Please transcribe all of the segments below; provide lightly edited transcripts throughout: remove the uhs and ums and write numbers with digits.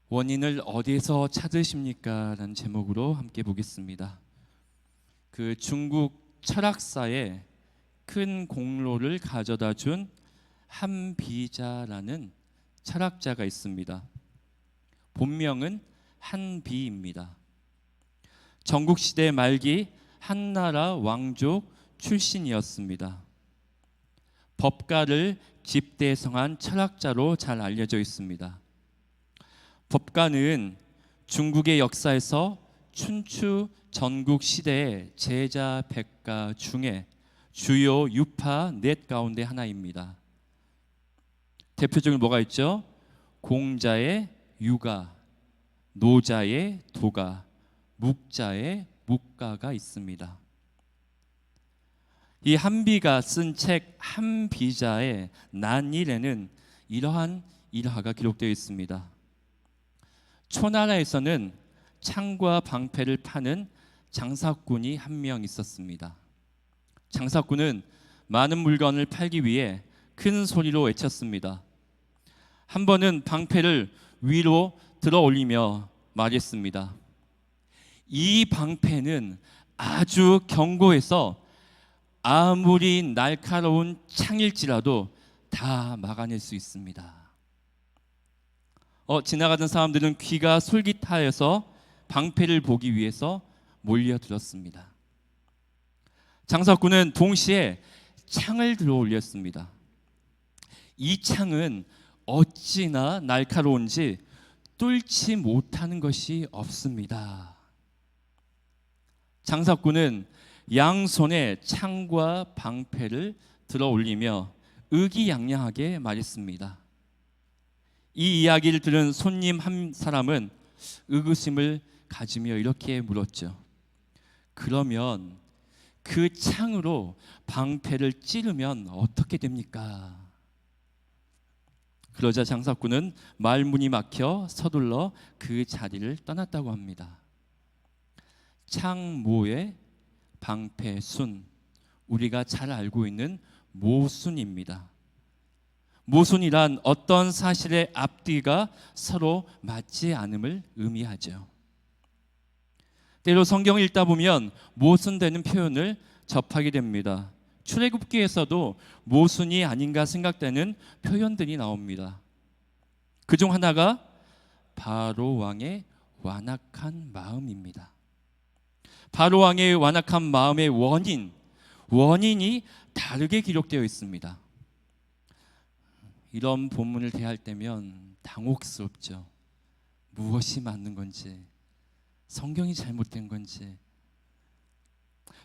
원인을 어디에서 찾으십니까? 라는 제목으로 함께 보겠습니다. 그 중국 철학사에 큰 공로를 가져다 준 한비자라는 철학자가 있습니다. 본명은 한비입니다. 전국시대 말기 한나라 왕족 출신이었습니다. 법가를 집대성한 철학자로 잘 알려져 있습니다. 법가는 중국의 역사에서 춘추 전국 시대의 제자 백가 중에 주요 유파 넷 가운데 하나입니다. 대표적으로 뭐가 있죠? 공자의 유가, 노자의 도가, 묵자의 묵가가 있습니다. 이 한비가 쓴 책 한비자의 난일에는 이러한 일화가 기록되어 있습니다. 초나라에서는 창과 방패를 파는 장사꾼이 한 명 있었습니다. 장사꾼은 많은 물건을 팔기 위해 큰 소리로 외쳤습니다. 한 번은 방패를 위로 들어 올리며 말했습니다. 이 방패는 아주 견고해서 아무리 날카로운 창일지라도 다 막아낼 수 있습니다. 지나가던 사람들은 귀가 솔깃하여서 방패를 보기 위해서 몰려들었습니다. 장사꾼은 동시에 창을 들어 올렸습니다. 이 창은 어찌나 날카로운지 뚫지 못하는 것이 없습니다. 장사꾼은 양손에 창과 방패를 들어 올리며 의기양양하게 말했습니다. 이 이야기를 들은 손님 한 사람은 의구심을 가지며 이렇게 물었죠. 그러면 그 창으로 방패를 찌르면 어떻게 됩니까? 그러자 장사꾼은 말문이 막혀 서둘러 그 자리를 떠났다고 합니다. 창모의 방패순, 우리가 잘 알고 있는 모순입니다. 모순이란 어떤 사실의 앞뒤가 서로 맞지 않음을 의미하죠. 때로 성경을 읽다 보면 모순되는 표현을 접하게 됩니다. 출애굽기에서도 모순이 아닌가 생각되는 표현들이 나옵니다. 그중 하나가 바로 왕의 완악한 마음입니다. 바로 왕의 완악한 마음의 원인이 다르게 기록되어 있습니다. 이런 본문을 대할 때면 당혹스럽죠. 무엇이 맞는 건지, 성경이 잘못된 건지.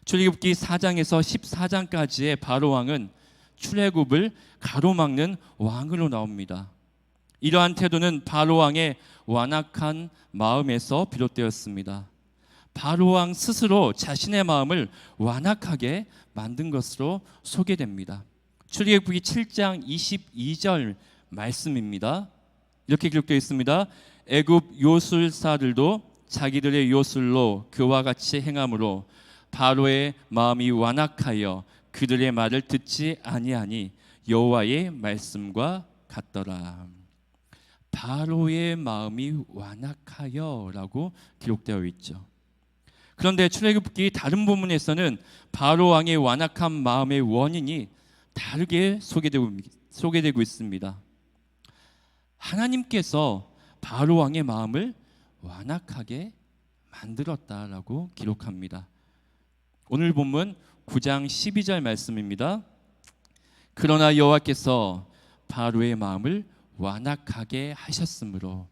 출애굽기 4장에서 14장까지의 바로 왕은 출애굽을 가로막는 왕으로 나옵니다. 이러한 태도는 바로 왕의 완악한 마음에서 비롯되었습니다. 바로 왕 스스로 자신의 마음을 완악하게 만든 것으로 소개됩니다. 출애굽기 7장 22절 말씀입니다. 이렇게 기록되어 있습니다. 애굽 요술사들도 자기들의 요술로 그와 같이 행함으로 바로의 마음이 완악하여 그들의 말을 듣지 아니하니 여호와의 말씀과 같더라. 바로의 마음이 완악하여라고 기록되어 있죠. 그런데 출애굽기 다른 본문에서는 바로 왕의 완악한 마음의 원인이 다르게 소개되고 있습니다. 하나님께서 바로 왕의 마음을 완악하게 만들었다라고 기록합니다. 오늘 본문 9장 12절 말씀입니다. 그러나 여호와께서 바로의 마음을 완악하게 하셨으므로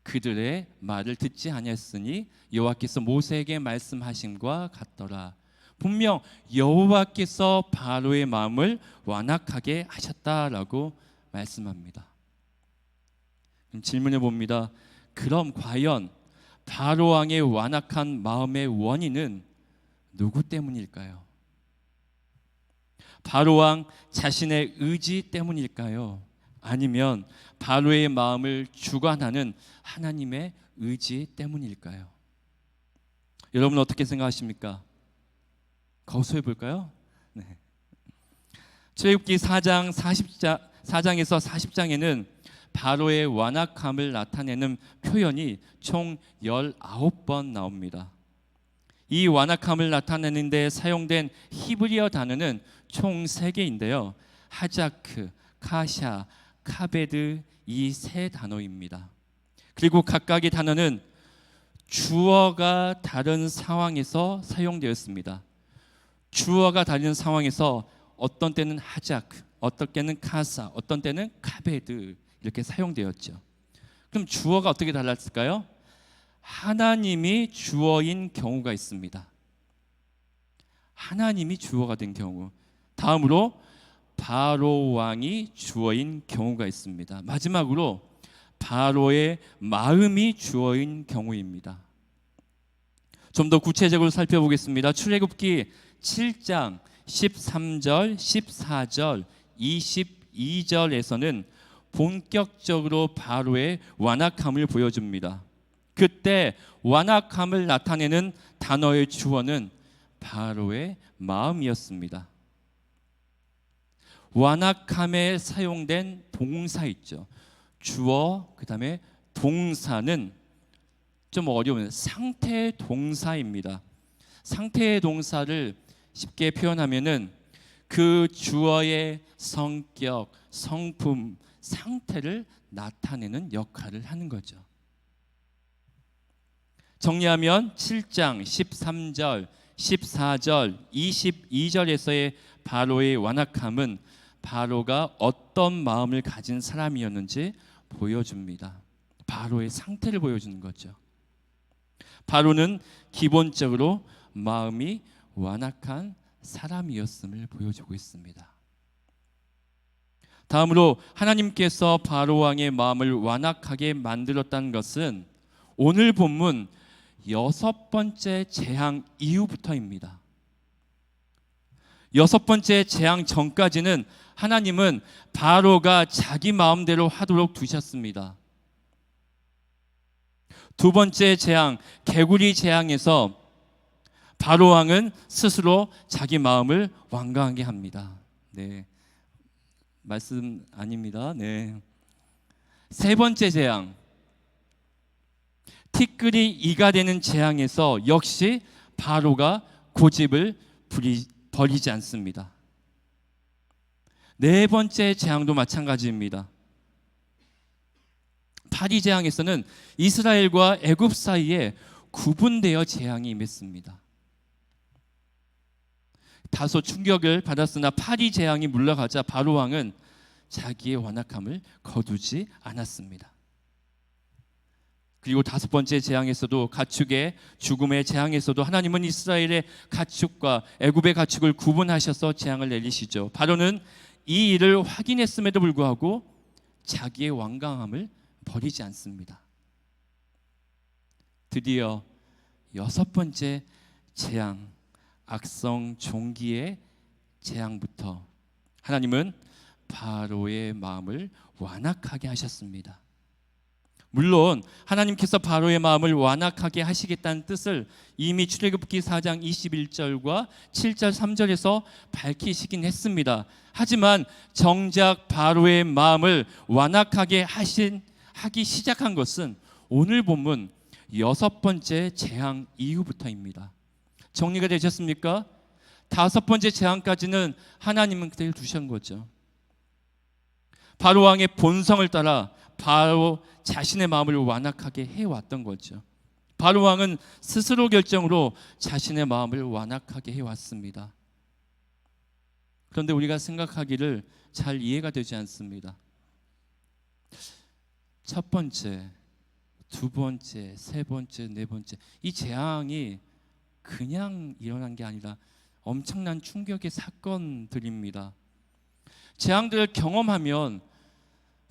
그들의 말을 듣지 아니했으니 여호와께서 모세에게 말씀하심과 같더라. 분명 여호와께서 바로의 마음을 완악하게 하셨다라고 말씀합니다. 질문해 봅니다. 그럼 과연 바로 왕의 완악한 마음의 원인은 누구 때문일까요? 바로 왕 자신의 의지 때문일까요? 아니면 바로의 마음을 주관하는 하나님의 의지 때문일까요? 여러분 어떻게 생각하십니까? 거수해 볼까요? 출애굽기 4장에서 40장에는 바로의 완악함을 나타내는 표현이 총 19번 나옵니다. 이 완악함을 나타내는 데 사용된 히브리어 단어는 총 3개인데요. 하자크, 카샤, 카베드, 이 3단어입니다. 그리고 각각의 단어는 주어가 다른 상황에서 사용되었습니다. 주어가 다른 상황에서 어떤 때는 하자크, 어떤 때는 카사, 어떤 때는 카베드 이렇게 사용되었죠. 그럼 주어가 어떻게 달랐을까요? 하나님이 주어인 경우가 있습니다. 하나님이 주어가 된 경우. 다음으로 바로 왕이 주어인 경우가 있습니다. 마지막으로 바로의 마음이 주어인 경우입니다. 좀 더 구체적으로 살펴보겠습니다. 출애굽기 7장 13절, 14절, 22절에서는 본격적으로 바로의 완악함을 보여줍니다. 그때 완악함을 나타내는 단어의 주어는 바로의 마음이었습니다. 완악함에 사용된 동사 있죠. 주어, 그 다음에 동사는 좀 어려운 상태 동사입니다. 상태의 동사를 쉽게 표현하면은 그 주어의 성격, 성품, 상태를 나타내는 역할을 하는 거죠. 정리하면 7장 13절, 14절, 22절에서의 바로의 완악함은 바로가 어떤 마음을 가진 사람이었는지 보여줍니다. 바로의 상태를 보여주는 거죠. 바로는 기본적으로 마음이 완악한 사람이었음을 보여주고 있습니다. 다음으로 하나님께서 바로 왕의 마음을 완악하게 만들었다는 것은 오늘 본문 6번째 재앙 이후부터입니다. 6번째 재앙 전까지는 하나님은 바로가 자기 마음대로 하도록 두셨습니다. 2번째 재앙, 개구리 재앙에서 바로 왕은 스스로 자기 마음을 완강하게 합니다. 네, 말씀 아닙니다. 네. 3번째 재앙, 티끌이 이가 되는 재앙에서 역시 바로가 고집을 버리지 않습니다. 4번째 재앙도 마찬가지입니다. 파리 재앙에서는 이스라엘과 애굽 사이에 구분되어 재앙이 임했습니다. 다소 충격을 받았으나 파리 재앙이 물러가자 바로 왕은 자기의 완악함을 거두지 않았습니다. 그리고 5번째 재앙에서도 가축의 죽음의 재앙에서도 하나님은 이스라엘의 가축과 애굽의 가축을 구분하셔서 재앙을 내리시죠. 바로는 이 일을 확인했음에도 불구하고 자기의 완강함을 버리지 않습니다. 드디어 6번째 재앙, 악성 종기의 재앙부터 하나님은 바로의 마음을 완악하게 하셨습니다. 물론 하나님께서 바로의 마음을 완악하게 하시겠다는 뜻을 이미 출애굽기 4장 21절과 7절 3절에서 밝히시긴 했습니다. 하지만 정작 바로의 마음을 완악하게 하기 시작한 것은 오늘 본문 6번째 재앙 이후부터입니다. 정리가 되셨습니까? 5번째 재앙까지는 하나님은 그대로 두신 거죠. 바로 왕의 본성을 따라 바로 자신의 마음을 완악하게 해왔던 거죠. 바로 왕은 스스로 결정으로 자신의 마음을 완악하게 해왔습니다. 그런데 우리가 생각하기를 잘 이해가 되지 않습니다. 첫 번째, 두 번째, 세 번째, 네 번째, 이 재앙이 그냥 일어난 게 아니라 엄청난 충격의 사건들입니다. 재앙들을 경험하면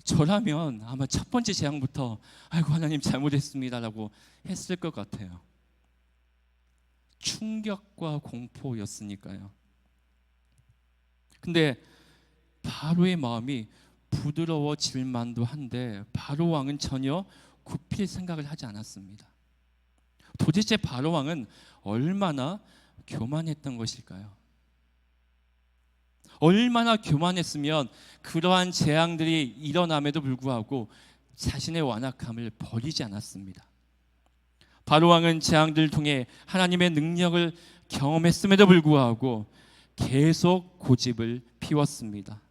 저라면 아마 첫 번째 재앙부터 아이고 하나님 잘못했습니다라고 했을 것 같아요. 충격과 공포였으니까요. 근데 바로의 마음이 부드러워질 만도 한데 바로 왕은 전혀 굽힐 생각을 하지 않았습니다. 도대체 바로 왕은 얼마나 교만했던 것일까요? 얼마나 교만했으면 그러한 재앙들이 일어남에도 불구하고 자신의 완악함을 버리지 않았습니다. 바로왕은 재앙들을 통해 하나님의 능력을 경험했음에도 불구하고 계속 고집을 피웠습니다.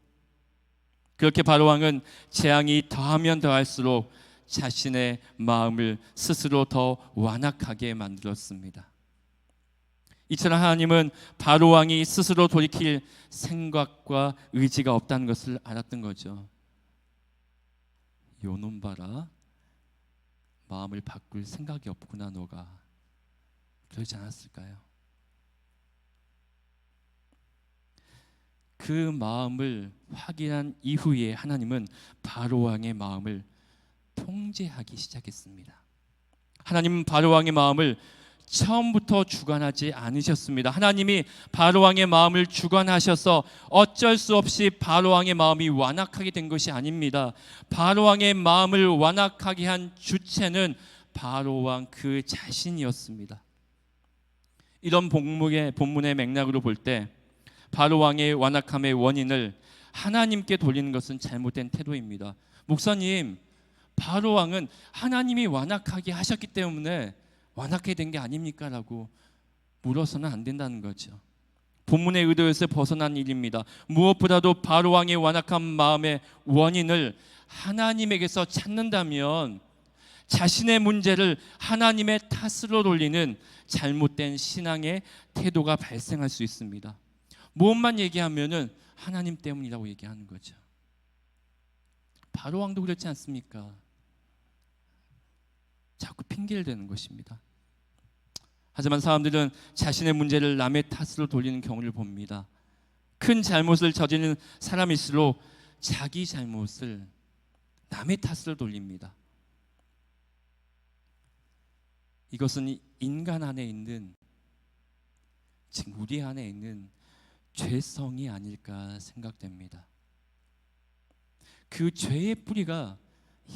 그렇게 바로왕은 재앙이 더하면 더할수록 자신의 마음을 스스로 더 완악하게 만들었습니다. 이처럼 하나님은 바로왕이 스스로 돌이킬 생각과 의지가 없다는 것을 알았던 거죠. 요놈 봐라, 마음을 바꿀 생각이 없구나 너가. 그러지 않았을까요? 그 마음을 확인한 이후에 하나님은 바로왕의 마음을 통제하기 시작했습니다. 하나님은 바로왕의 마음을 처음부터 주관하지 않으셨습니다. 하나님이 바로왕의 마음을 주관하셔서 어쩔 수 없이 바로왕의 마음이 완악하게 된 것이 아닙니다. 바로왕의 마음을 완악하게 한 주체는 바로왕 그 자신이었습니다. 이런 본문의 맥락으로 볼 때 바로왕의 완악함의 원인을 하나님께 돌리는 것은 잘못된 태도입니다. 목사님, 바로왕은 하나님이 완악하게 하셨기 때문에 완악하게 된 게 아닙니까? 라고 물어서는 안 된다는 거죠. 본문의 의도에서 벗어난 일입니다. 무엇보다도 바로왕의 완악한 마음의 원인을 하나님에게서 찾는다면 자신의 문제를 하나님의 탓으로 돌리는 잘못된 신앙의 태도가 발생할 수 있습니다. 무엇만 얘기하면은 하나님 때문이라고 얘기하는 거죠. 바로왕도 그렇지 않습니까? 자꾸 핑계를 대는 것입니다. 하지만 사람들은 자신의 문제를 남의 탓으로 돌리는 경우를 봅니다. 큰 잘못을 저지르는 사람일수록 자기 잘못을 남의 탓으로 돌립니다. 이것은 인간 안에 있는, 즉 우리 안에 있는 죄성이 아닐까 생각됩니다. 그 죄의 뿌리가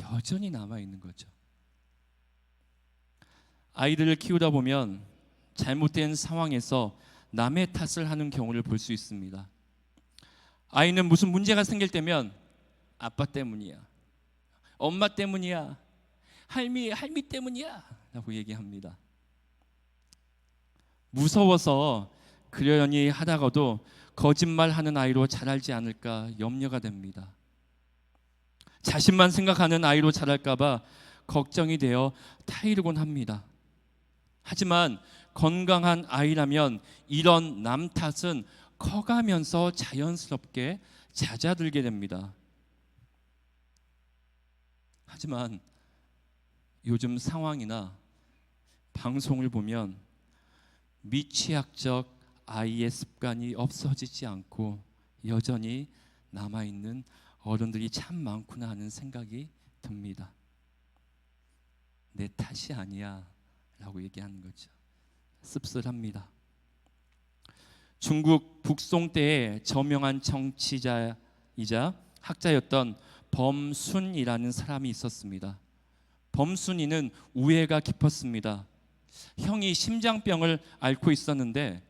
여전히 남아있는 거죠. 아이들을 키우다 보면 잘못된 상황에서 남의 탓을 하는 경우를 볼 수 있습니다. 아이는 무슨 문제가 생길 때면 아빠 때문이야, 엄마 때문이야, 할미 때문이야 라고 얘기합니다. 무서워서 그러려니 하다가도 거짓말하는 아이로 자라지 않을까 염려가 됩니다. 자신만 생각하는 아이로 자랄까 봐 걱정이 되어 타이르곤 합니다. 하지만 건강한 아이라면 이런 남 탓은 커가면서 자연스럽게 잦아들게 됩니다. 하지만 요즘 상황이나 방송을 보면 미취학적 아이의 습관이 없어지지 않고 여전히 남아있는 어른들이 참 많구나 하는 생각이 듭니다. 내 탓이 아니야 라고 얘기하는 거죠. 씁쓸합니다. 중국 북송 때의 저명한 정치자이자 학자였던 범순이라는 사람이 있었습니다. 범순이는 우애가 깊었습니다. 형이 심장병을 앓고 있었는데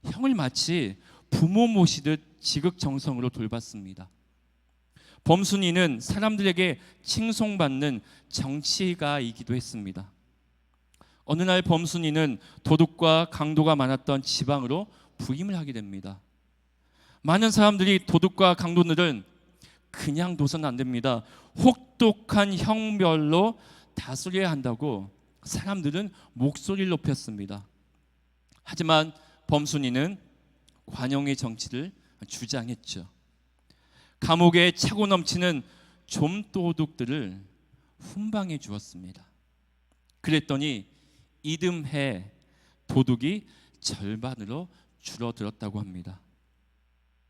형을 마치 부모 모시듯 지극정성으로 돌봤습니다. 범순이는 사람들에게 칭송받는 정치가이기도 했습니다. 어느 날 범순이는 도둑과 강도가 많았던 지방으로 부임을 하게 됩니다. 많은 사람들이 도둑과 강도들은 그냥 둬서는 안 됩니다. 혹독한 형벌로 다스려야 한다고 사람들은 목소리를 높였습니다. 하지만 범순이는 관용의 정치를 주장했죠. 감옥에 차고 넘치는 좀도둑들을 훈방해 주었습니다. 그랬더니 이듬해 도둑이 절반으로 줄어들었다고 합니다.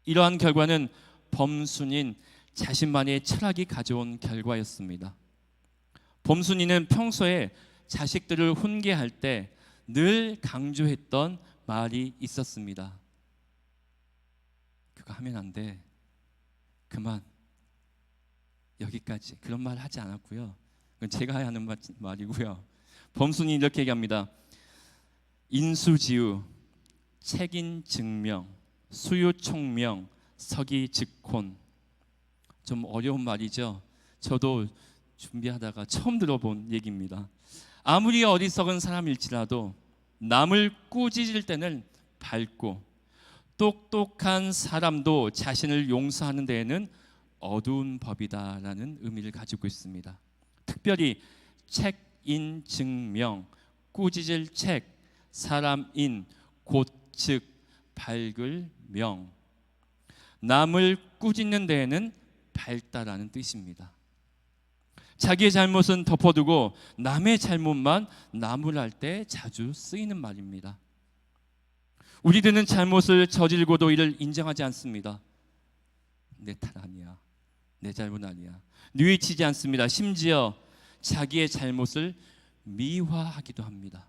이러한 결과는 범순인 자신만의 철학이 가져온 결과였습니다. 범순이는 평소에 자식들을 훈계할 때 늘 강조했던 말이 있었습니다. 그거 하면 안 돼. 그만. 여기까지. 그런 말 하지 않았고요. 그건 제가 하는 말이고요. 범순이 이렇게 얘기합니다. 인수지우, 책임 증명, 수요 총명, 서기직혼. 좀 어려운 말이죠. 저도 준비하다가 처음 들어본 얘기입니다. 아무리 어리석은 사람일지라도 남을 꾸짖을 때는 밝고, 똑똑한 사람도 자신을 용서하는 데에는 어두운 법이다라는 의미를 가지고 있습니다. 특별히 책인 증명, 꾸짖을 책, 사람인 곧 즉 밝을 명. 남을 꾸짖는 데에는 밝다라는 뜻입니다. 자기의 잘못은 덮어두고 남의 잘못만 나무랄 때 자주 쓰이는 말입니다. 우리들은 잘못을 저질고도 이를 인정하지 않습니다. 내 탓 아니야, 내 잘못 아니야, 뉘우치지 않습니다. 심지어 자기의 잘못을 미화하기도 합니다.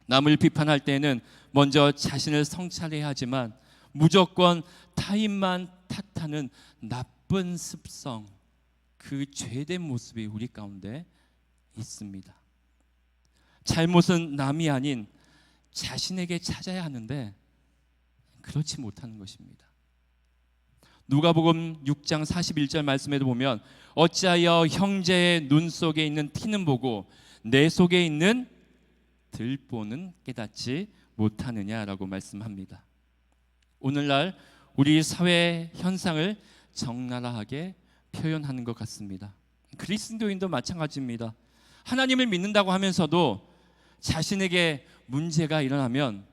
남을 비판할 때는 먼저 자신을 성찰해야 하지만 무조건 타인만 탓하는 나쁜 습성, 그 죄된 모습이 우리 가운데 있습니다. 잘못은 남이 아닌 자신에게 찾아야 하는데 그렇지 못하는 것입니다. 누가복음 6장 41절 말씀에도 보면 어찌하여 형제의 눈 속에 있는 티는 보고 내 속에 있는 들보는 깨닫지 못하느냐라고 말씀합니다. 오늘날 우리 사회 현상을 적나라하게 표현하는 것 같습니다. 그리스도인도 마찬가지입니다. 하나님을 믿는다고 하면서도 자신에게 문제가 일어나면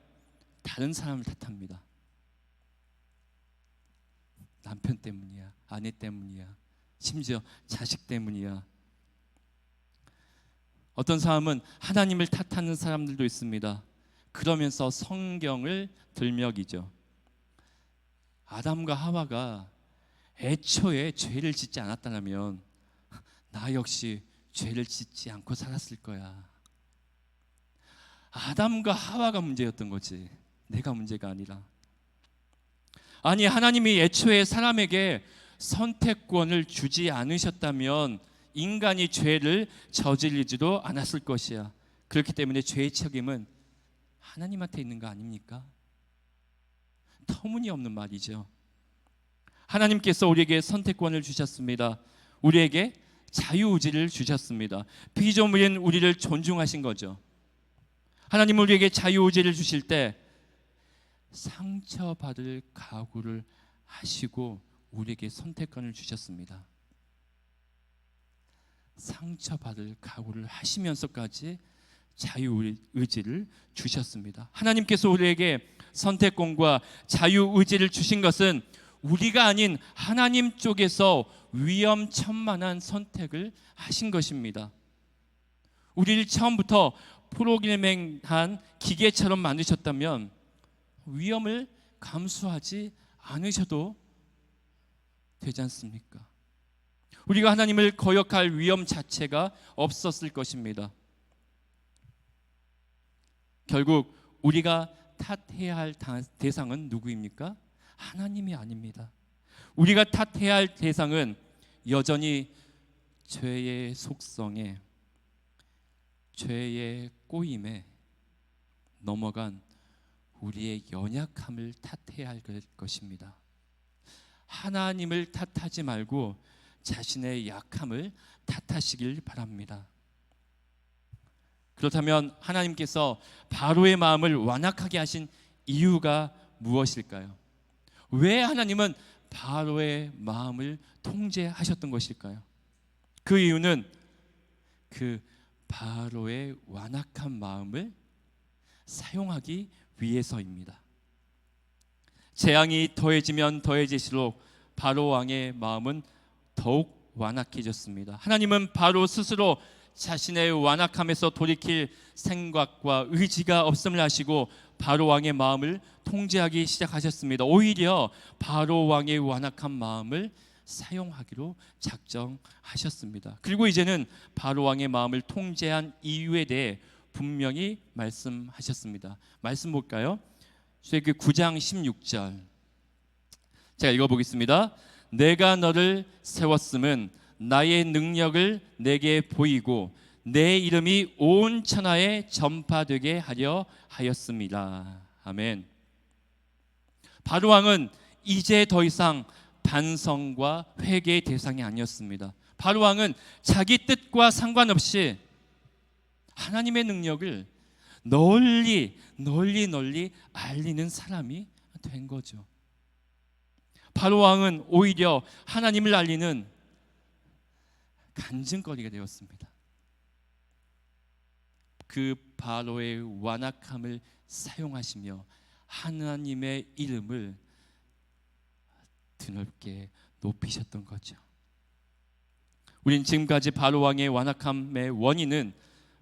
다른 사람을 탓합니다. 남편 때문이야, 아내 때문이야, 심지어 자식 때문이야. 어떤 사람은 하나님을 탓하는 사람들도 있습니다. 그러면서 성경을 들먹이죠. 아담과 하와가 애초에 죄를 짓지 않았다면 나 역시 죄를 짓지 않고 살았을 거야. 아담과 하와가 문제였던 거지, 내가 문제가 아니라. 아니, 하나님이 애초에 사람에게 선택권을 주지 않으셨다면 인간이 죄를 저지르지도 않았을 것이야. 그렇기 때문에 죄의 책임은 하나님한테 있는 거 아닙니까? 터무니없는 말이죠. 하나님께서 우리에게 선택권을 주셨습니다. 우리에게 자유의지를 주셨습니다. 피조물인 우리를 존중하신 거죠. 하나님은 우리에게 자유의지를 주실 때 상처받을 각오를 하시고 우리에게 선택권을 주셨습니다. 상처받을 각오를 하시면서까지 자유의지를 주셨습니다. 하나님께서 우리에게 선택권과 자유의지를 주신 것은 우리가 아닌 하나님 쪽에서 위험천만한 선택을 하신 것입니다. 우리를 처음부터 프로그래밍한 기계처럼 만드셨다면 위험을 감수하지 않으셔도 되지 않습니까? 우리가 하나님을 거역할 위험 자체가 없었을 것입니다. 결국 우리가 탓해야 할 대상은 누구입니까? 하나님이 아닙니다. 우리가 탓해야 할 대상은 여전히 죄의 속성에, 죄의 꼬임에 넘어간 우리의 연약함을 탓해야 할 것입니다. 하나님을 탓하지 말고 자신의 약함을 탓하시길 바랍니다. 그렇다면 하나님께서 바로의 마음을 완악하게 하신 이유가 무엇일까요? 왜 하나님은 바로의 마음을 통제하셨던 것일까요? 그 이유는 그 바로의 완악한 마음을 사용하기 위해서입니다. 재앙이 더해지면 더해질수록 바로 왕의 마음은 더욱 완악해졌습니다. 하나님은 바로 스스로 자신의 완악함에서 돌이킬 생각과 의지가 없음을 아시고 바로 왕의 마음을 통제하기 시작하셨습니다. 오히려 바로 왕의 완악한 마음을 사용하기로 작정하셨습니다. 그리고 이제는 바로 왕의 마음을 통제한 이유에 대해 분명히 말씀하셨습니다. 말씀 볼까요? 출애굽기 9장 16절 제가 읽어보겠습니다. 내가 너를 세웠음은 나의 능력을 내게 보이고 내 이름이 온 천하에 전파되게 하려 하였습니다. 아멘. 바로 왕은 이제 더 이상 반성과 회개의 대상이 아니었습니다. 바로 왕은 자기 뜻과 상관없이 하나님의 능력을 널리 알리는 사람이 된 거죠. 바로 왕은 오히려 하나님을 알리는 간증거리가 되었습니다. 그 바로의 완악함을 사용하시며 하나님의 이름을 드넓게 높이셨던 거죠. 우린 지금까지 바로 왕의 완악함의 원인은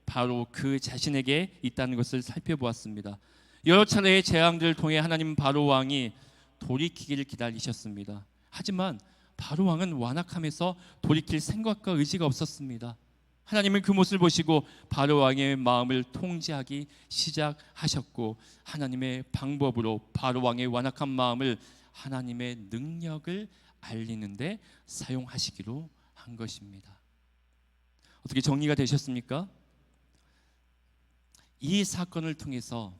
바로 그 자신에게 있다는 것을 살펴보았습니다. 여러 차례의 재앙들을 통해 하나님 바로 왕이 돌이키기를 기다리셨습니다. 하지만 바로 왕은 완악함에서 돌이킬 생각과 의지가 없었습니다. 하나님은 그 모습을 보시고 바로 왕의 마음을 통제하기 시작하셨고 하나님의 방법으로 바로 왕의 완악한 마음을 하나님의 능력을 알리는데 사용하시기로 한 것입니다. 어떻게 정리가 되셨습니까? 이 사건을 통해서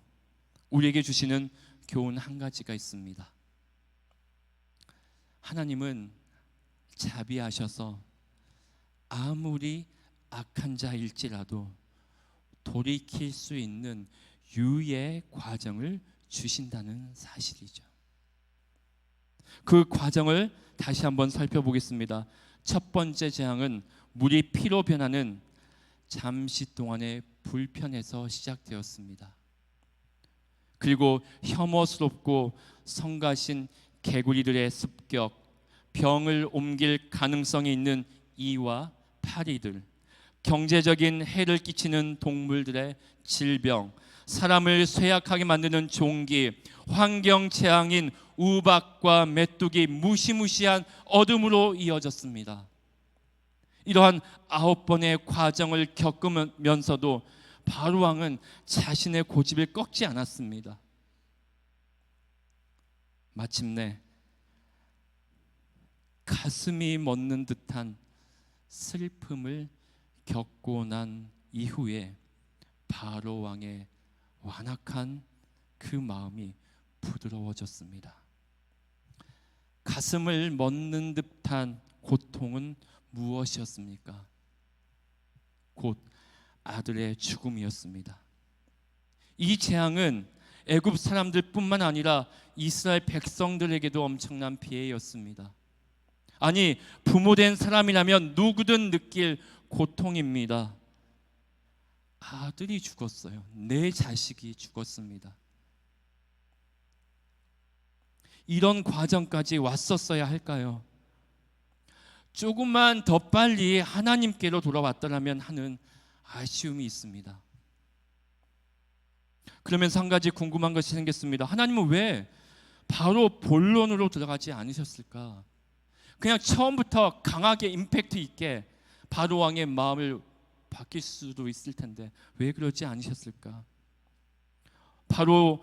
우리에게 주시는 교훈 한 가지가 있습니다. 하나님은 자비하셔서 아무리 악한 자일지라도 돌이킬 수 있는 유예의 과정을 주신다는 사실이죠. 그 과정을 다시 한번 살펴보겠습니다. 첫 번째 재앙은 물이 피로 변하는 잠시 동안의 불편에서 시작되었습니다. 그리고 혐오스럽고 성가신 개구리들의 습격, 병을 옮길 가능성이 있는 이와 파리들, 경제적인 해를 끼치는 동물들의 질병, 사람을 쇠약하게 만드는 종기, 환경 재앙인 우박과 메뚜기, 무시무시한 어둠으로 이어졌습니다. 이러한 9번의 과정을 겪으면서도 바로 왕은 자신의 고집을 꺾지 않았습니다. 마침내 가슴이 멎는 듯한 슬픔을 겪고 난 이후에 바로 왕의 완악한 그 마음이 부드러워졌습니다. 가슴을 멎는 듯한 고통은 무엇이었습니까? 곧 아들의 죽음이었습니다. 이 재앙은 애굽 사람들뿐만 아니라 이스라엘 백성들에게도 엄청난 피해였습니다. 아니, 부모된 사람이라면 누구든 느낄 고통입니다. 아들이 죽었어요. 내 자식이 죽었습니다. 이런 과정까지 왔었어야 할까요? 조금만 더 빨리 하나님께로 돌아왔더라면 하는 아쉬움이 있습니다. 그러면서 한 가지 궁금한 것이 생겼습니다. 하나님은 왜 바로 본론으로 들어가지 않으셨을까? 그냥 처음부터 강하게 임팩트 있게 바로 왕의 마음을 바뀔 수도 있을 텐데 왜 그러지 않으셨을까? 바로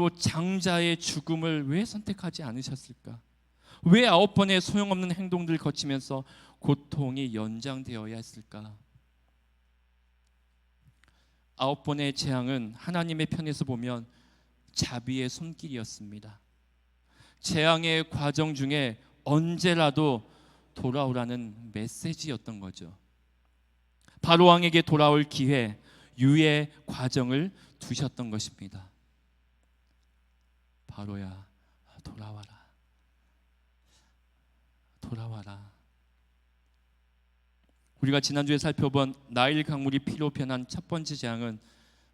장자의 죽음을 왜 선택하지 않으셨을까? 왜 9번의 소용없는 행동들을 거치면서 고통이 연장되어야 했을까? 9번의 재앙은 하나님의 편에서 보면 자비의 손길이었습니다. 재앙의 과정 중에 언제라도 돌아오라는 메시지였던 거죠. 바로 왕에게 돌아올 기회, 유예 과정을 두셨던 것입니다. 바로야, 돌아와라. 돌아와라. 우리가 지난주에 살펴본 나일 강물이 피로 변한 첫 번째 재앙은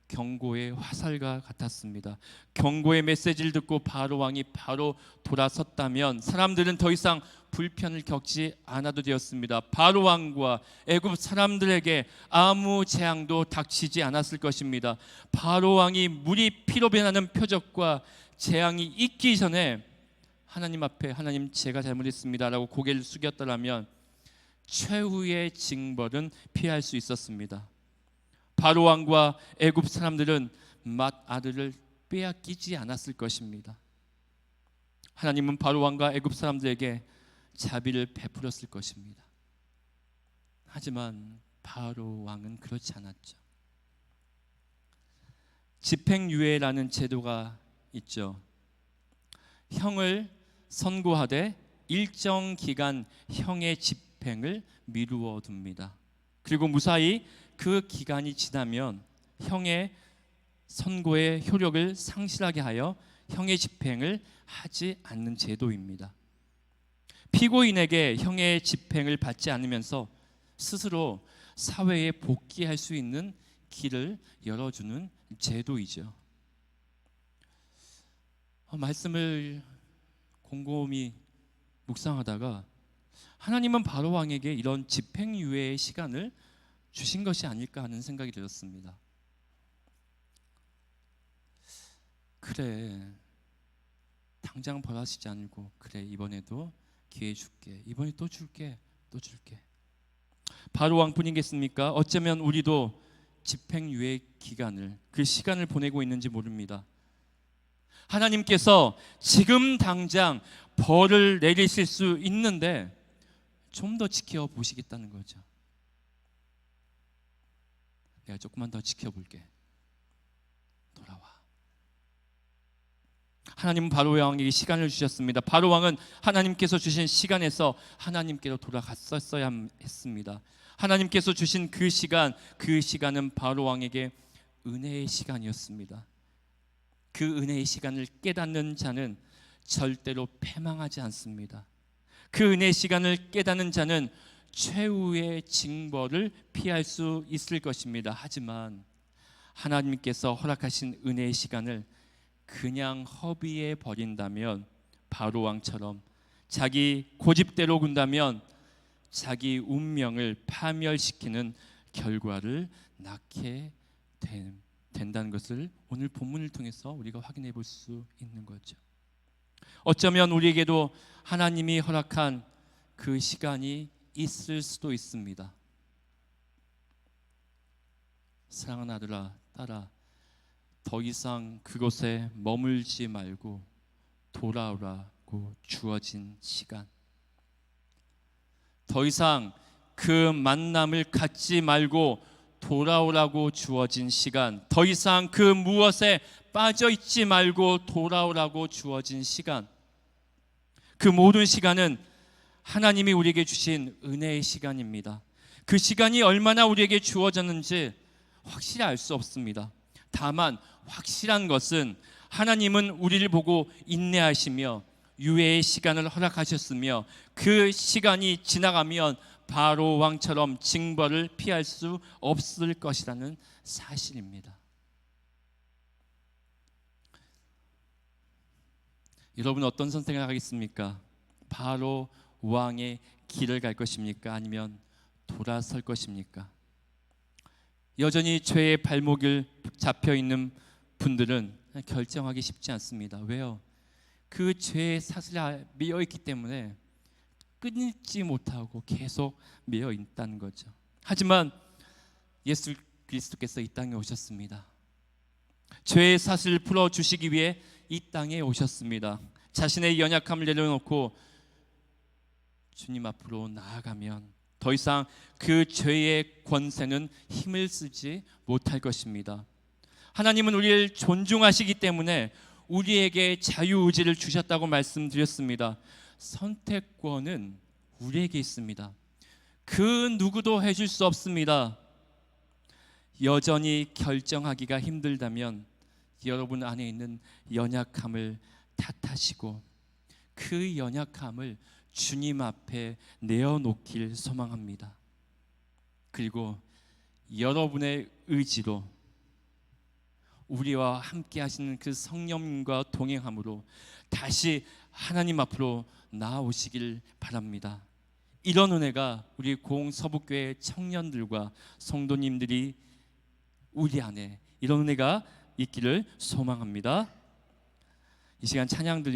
경고의 화살과 같았습니다. 경고의 메시지를 듣고 바로 왕이 바로 돌아섰다면 사람들은 더 이상 불편을 겪지 않아도 되었습니다. 바로 왕과 애굽 사람들에게 아무 재앙도 닥치지 않았을 것입니다. 바로 왕이 물이 피로 변하는 표적과 재앙이 있기 전에 하나님 앞에 하나님 제가 잘못했습니다라고 고개를 숙였더라면 최후의 징벌은 피할 수 있었습니다. 바로 왕과 애굽 사람들은 맏아들을 빼앗기지 않았을 것입니다. 하나님은 바로 왕과 애굽 사람들에게 자비를 베풀었을 것입니다. 하지만 바로 왕은 그렇지 않았죠. 집행유예라는 제도가 있죠. 형을 선고하되 일정 기간 형의 집행을 미루어 둡니다. 그리고 무사히 그 기간이 지나면 형의 선고의 효력을 상실하게 하여 형의 집행을 하지 않는 제도입니다. 피고인에게 형의 집행을 받지 않으면서 스스로 사회에 복귀할 수 있는 길을 열어주는 제도이죠. 말씀을 곰곰이 묵상하다가 하나님은 바로 왕에게 이런 집행유예의 시간을 주신 것이 아닐까 하는 생각이 들었습니다. 그래, 당장 벌하시지 않고 그래, 이번에도 기회 줄게, 이번에 또 줄게, 또 줄게. 바로 왕뿐이겠습니까? 어쩌면 우리도 집행유예 기간을, 그 시간을 보내고 있는지 모릅니다. 하나님께서 지금 당장 벌을 내리실 수 있는데 좀 더 지켜보시겠다는 거죠. 내가 조금만 더 지켜볼게. 돌아와. 하나님은 바로 왕에게 시간을 주셨습니다. 바로 왕은 하나님께서 주신 시간에서 하나님께로 돌아갔었어야 했습니다. 하나님께서 주신 그 시간은 바로 왕에게 은혜의 시간이었습니다. 그 은혜의 시간을 깨닫는 자는 절대로 패망하지 않습니다. 그 은혜의 시간을 깨닫는 자는 최후의 징벌을 피할 수 있을 것입니다. 하지만 하나님께서 허락하신 은혜의 시간을 그냥 허비해 버린다면 바로 왕처럼 자기 고집대로 군다면 자기 운명을 파멸시키는 결과를 낳게 된다는 것을 오늘 본문을 통해서 우리가 확인해 볼 수 있는 거죠. 어쩌면 우리에게도 하나님이 허락한 그 시간이 있을 수도 있습니다. 사랑하는 아들아, 딸아, 더 이상 그곳에 머물지 말고 돌아오라고 주어진 시간, 더 이상 그 만남을 갖지 말고 돌아오라고 주어진 시간, 더 이상 그 무엇에 빠져 있지 말고 돌아오라고 주어진 시간, 그 모든 시간은 하나님이 우리에게 주신 은혜의 시간입니다. 그 시간이 얼마나 우리에게 주어졌는지 확실히 알 수 없습니다. 다만 확실한 것은 하나님은 우리를 보고 인내하시며 유예의 시간을 허락하셨으며 그 시간이 지나가면 바로 왕처럼 징벌을 피할 수 없을 것이라는 사실입니다. 여러분 어떤 선택을 하겠습니까? 바로 왕의 길을 갈 것입니까? 아니면 돌아설 것입니까? 여전히 죄의 발목을 잡혀 있는 분들은 결정하기 쉽지 않습니다. 왜요? 그 죄의 사슬에 매여 있기 때문에 끊지 못하고 계속 매여 있다는 거죠. 하지만 예수 그리스도께서 이 땅에 오셨습니다. 죄의 사슬을 풀어 주시기 위해 이 땅에 오셨습니다. 자신의 연약함을 내려놓고 주님 앞으로 나아가면 더 이상 그 죄의 권세는 힘을 쓰지 못할 것입니다. 하나님은 우리를 존중하시기 때문에 우리에게 자유의지를 주셨다고 말씀드렸습니다. 선택권은 우리에게 있습니다. 그 누구도 해줄 수 없습니다. 여전히 결정하기가 힘들다면 여러분 안에 있는 연약함을 탓하시고 그 연약함을 주님 앞에 내어놓길 소망합니다. 그리고 여러분의 의지로 우리와 함께 하시는 그 성령님과 동행함으로 다시 하나님 앞으로 나아오시길 바랍니다. 이런 은혜가 우리 고흥서북교회 청년들과 성도님들이 우리 안에 이런 은혜가 있기를 소망합니다. 이 시간 찬양 드립니다.